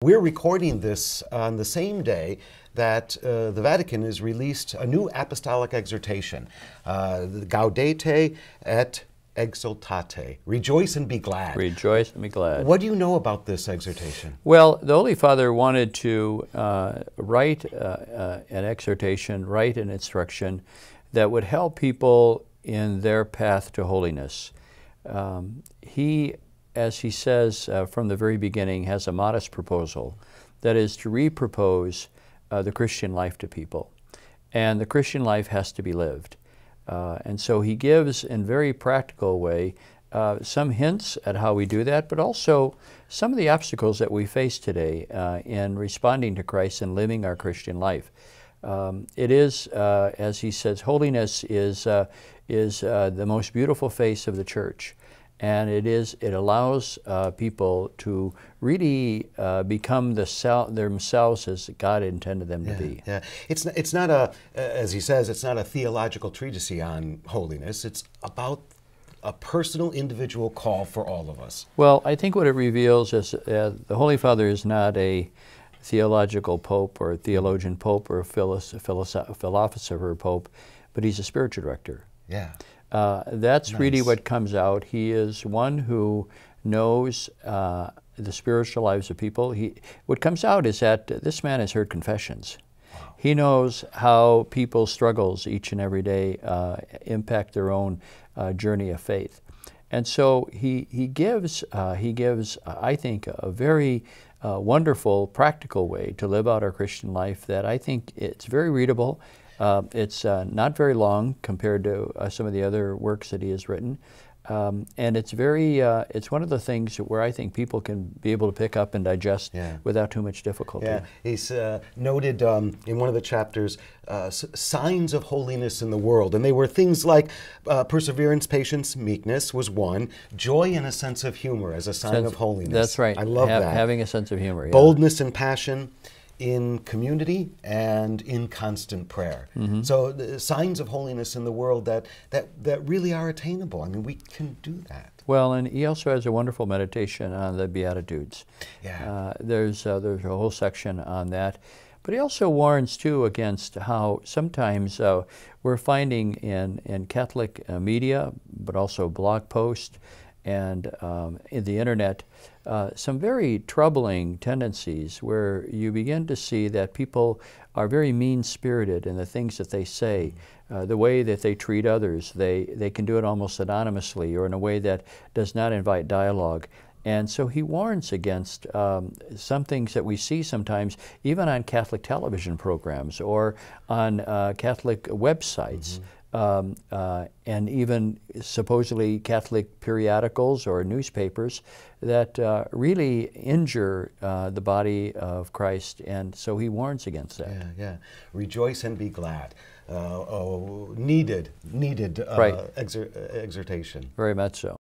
We're recording this on the same day that the Vatican has released a new apostolic exhortation, the Gaudete et Exsultate. Rejoice and be glad. Rejoice and be glad. What do you know about this exhortation? Well, the Holy Father wanted to write an exhortation, write an instruction that would help people in their path to holiness. He, as he says from the very beginning, has a modest proposal, that is to repropose the Christian life to people. And the Christian life has to be lived. And so he gives, in a very practical way, some hints at how we do that, but also some of the obstacles that we face today in responding to Christ and living our Christian life. It is, as he says, holiness is the most beautiful face of the Church. And it allows people to really become themselves as God intended them to be. Yeah, it's not a, as he says, it's not a theological treatise on holiness. It's about a personal, individual call for all of us. Well, I think what it reveals is the Holy Father is not a theological pope or a theologian pope or a philosopher pope, but he's a spiritual director. Yeah. That's nice. Really what comes out. He is one who knows the spiritual lives of people. What comes out is that this man has heard confessions. Wow. He knows how people's struggles each and every day impact their own journey of faith. And so he gives, I think, a very wonderful, practical way to live out our Christian life that I think it's very readable. It's not very long compared to some of the other works that he has written. And it's it's one of the things where I think people can be able to pick up and digest without too much difficulty. Yeah, he's noted in one of the chapters signs of holiness in the world. And they were things like perseverance, patience, meekness was one. Joy and a sense of humor as a sign of holiness. That's right. I love that. Having a sense of humor. Yeah. Boldness and passion in community and in constant prayer. Mm-hmm. So the signs of holiness in the world that really are attainable. I mean, we can do that. Well, and he also has a wonderful meditation on the Beatitudes. Yeah. There's a whole section on that. But he also warns, too, against how sometimes we're finding in Catholic media, but also blog posts and in the internet, some very troubling tendencies where you begin to see that people are very mean-spirited in the things that they say, the way that they treat others. They can do it almost anonymously or in a way that does not invite dialogue. And so he warns against some things that we see sometimes, even on Catholic television programs or on Catholic websites. Mm-hmm. And even supposedly Catholic periodicals or newspapers that really injure the body of Christ, and so he warns against that. Yeah. Rejoice and be glad. Needed right. exhortation. Very much so.